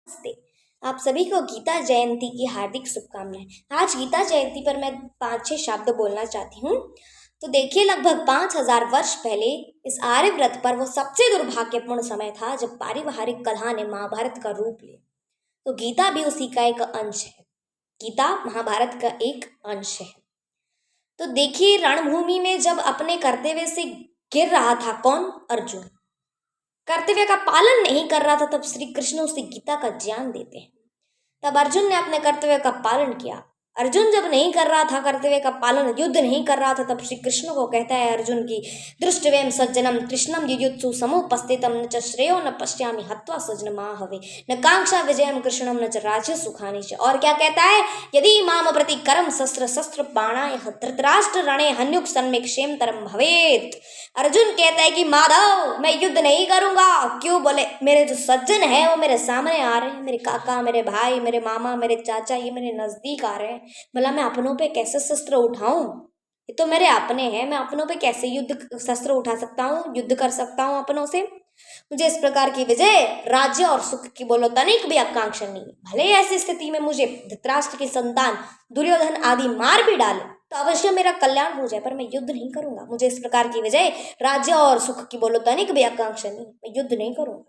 नमस्ते। आप सभी को गीता जयंती की हार्दिक शुभकामनाएं। आज गीता जयंती पर मैं 5-6 शब्द बोलना चाहती हूँ। तो देखिए, लगभग 5000 वर्ष पहले इस आर्यव्रत पर वो सबसे दुर्भाग्यपूर्ण समय था जब पारिवारिक कलह ने महाभारत का रूप लिया। तो गीता भी उसी का एक अंश है। गीता महाभारत का एक अंश है। तो देखिए, रणभूमि में जब अपने कर्तव्य से गिर रहा था कौन? अर्जुन। कर्तव्य का पालन नहीं कर रहा था, तब श्री कृष्ण उसे गीता का ज्ञान देते हैं। तब अर्जुन ने अपने कर्तव्य का पालन किया। अर्जुन जब नहीं कर रहा था कर्तव्य का पालन, युद्ध नहीं कर रहा था, तब श्री कृष्ण को कहता है अर्जुन की दृष्टवेम सज्जनम कृष्णम युयुत्सु समुपस्थितम न च श्रेयो न पश्यामि हत्वा सज्जन माहवे न कांक्षा विजयम कृष्णम न च राज्य सुखानि च। और क्या कहता है? यदि माम प्रति करम शस्त्र शस्त्र बाणाय धृतराष्ट्र रणे हन्युक सन्मे क्षेम तरम भवेत। अर्जुन कहता है कि माधव, मैं युद्ध नहीं करूंगा। क्यों? बोले मेरे जो सज्जन है वो मेरे सामने आ रहे हैं, मेरे काका, मेरे भाई, मेरे मामा, मेरे चाचा, ये मेरे नजदीक आ रहे हैं। भला मैं अपनों पे कैसे शस्त्र उठाऊं? ये तो मेरे अपने हैं, मैं अपनों पे कैसे युद्ध शस्त्र उठा सकता हूँ, युद्ध कर सकता हूँ अपनों से? मुझे इस प्रकार की विजय, राज्य और सुख की बोलो तनिक भी आकांक्षा नहीं। भले ऐसी स्थिति में मुझे धृतराष्ट्र की संतान दुर्योधन आदि मार भी डाले तो अवश्य मेरा कल्याण हो जाए, पर मैं युद्ध नहीं करूंगा। मुझे इस प्रकार की विजय, राज्य और सुख की बोलो तनिक भी आकांक्षा नहीं, मैं युद्ध नहीं करूंगा।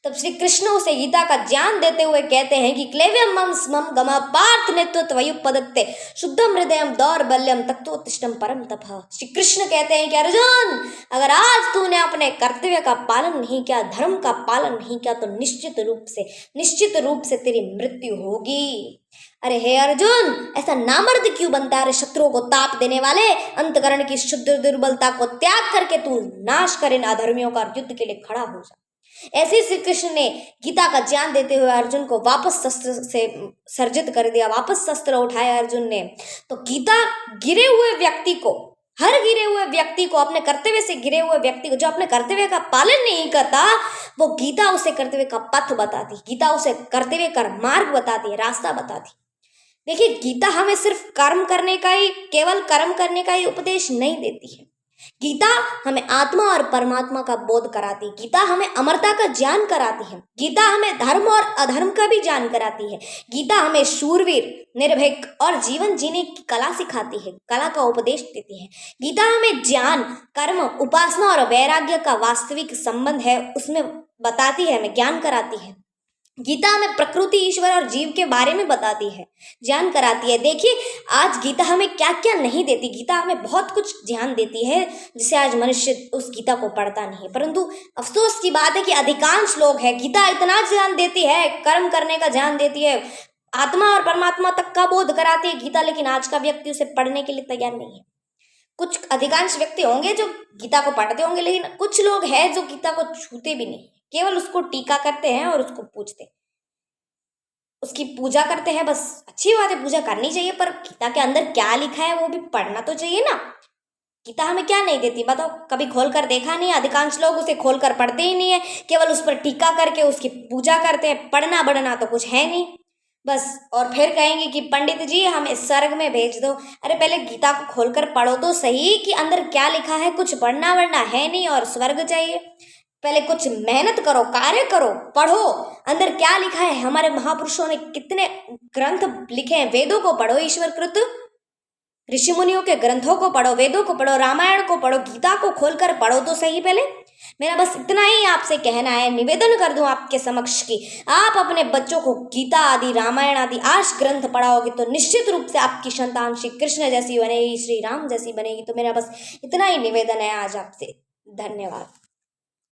तब श्री कृष्ण उसे गीता का ज्ञान देते हुए कहते हैं कि क्लेव्यम मम स्मम गम पार्थ नेत्वयुपदत्ते शुद्धम हृदयम दौर्बल्यम तत्वोत्तिष्ठम परम तपः। श्री कृष्ण कहते हैं कि अर्जुन, अगर आज तूने अपने कर्तव्य का पालन नहीं किया, धर्म का पालन नहीं किया, तो निश्चित रूप से तेरी मृत्यु होगी। अरे हे अर्जुन, ऐसा नामर्द क्यों बनता है? शत्रुओं को ताप देने वाले, अंतकरण की शुद्ध दुर्बलता को त्याग करके तू नाश कर इन अधर्मियों का युद्ध के लिए खड़ा हो जा। ऐसे श्री कृष्ण ने गीता का ज्ञान देते हुए अर्जुन को वापस शस्त्र से सर्जित कर दिया, वापस शस्त्र उठाया अर्जुन ने। तो गीता गिरे हुए व्यक्ति को, हर गिरे हुए व्यक्ति को, अपने कर्तव्य से गिरे हुए व्यक्ति को, जो अपने कर्तव्य का पालन नहीं करता, वो गीता उसे कर्तव्य का पथ बताती, गीता उसे कर्तव्य का मार्ग बताती है, रास्ता बताती। देखिए, गीता हमें सिर्फ केवल कर्म करने का ही उपदेश नहीं देती है। गीता हमें आत्मा और परमात्मा का बोध कराती है। गीता हमें अमरता का ज्ञान कराती है। गीता हमें धर्म और अधर्म का भी ज्ञान कराती है। गीता हमें शूरवीर, निर्भीक और जीवन जीने की कला सिखाती है, कला का उपदेश देती है। गीता हमें ज्ञान, कर्म, उपासना और वैराग्य का वास्तविक संबंध है उसमें बताती है, हमें ज्ञान कराती है। गीता हमें प्रकृति, ईश्वर और जीव के बारे में बताती है, ज्ञान कराती है। देखिए, आज गीता हमें क्या क्या नहीं देती। गीता हमें बहुत कुछ ज्ञान देती है जिसे आज मनुष्य उस गीता को पढ़ता नहीं है। परंतु अफसोस की बात है कि अधिकांश लोग है, गीता इतना ज्ञान देती है, कर्म करने का ज्ञान देती है, आत्मा और परमात्मा तक का बोध कराती है गीता, लेकिन आज का व्यक्ति उसे पढ़ने के लिए तैयार नहीं है। कुछ अधिकांश व्यक्ति होंगे जो गीता को पढ़ते होंगे, लेकिन कुछ लोग हैं जो गीता को छूते भी नहीं, केवल उसको टीका करते हैं और उसको पूजते, उसकी पूजा करते हैं। बस अच्छी बात है, पूजा करनी चाहिए, पर गीता के अंदर क्या लिखा है वो भी पढ़ना तो चाहिए ना। गीता हमें क्या नहीं देती बताओ? कभी खोलकर देखा नहीं? अधिकांश लोग उसे खोलकर पढ़ते ही नहीं है, केवल उस पर टीका करके उसकी पूजा करते हैं। पढ़ना बढ़ना तो कुछ है नहीं बस। और फिर कहेंगे कि पंडित जी हमें स्वर्ग में भेज दो। अरे पहले गीता को खोलकर पढ़ो तो सही कि अंदर क्या लिखा है। कुछ पढ़ना वढ़ना है नहीं और स्वर्ग चाहिए। पहले कुछ मेहनत करो, कार्य करो, पढ़ो अंदर क्या लिखा है। हमारे महापुरुषों ने कितने ग्रंथ लिखे हैं। वेदों को पढ़ो, ईश्वरकृत ऋषि मुनियों के ग्रंथों को पढ़ो, वेदों को पढ़ो, रामायण को पढ़ो, गीता को खोलकर पढ़ो तो सही पहले। मेरा बस इतना ही आपसे कहना है, निवेदन कर दूं आपके समक्ष कि आप अपने बच्चों को गीता आदि, रामायण आदि आर्ष ग्रंथ पढ़ाओगे तो निश्चित रूप से आपकी संतान श्री कृष्ण जैसी बनेगी, श्री राम जैसी बनेगी। तो मेरा बस इतना ही निवेदन है आज आपसे। धन्यवाद।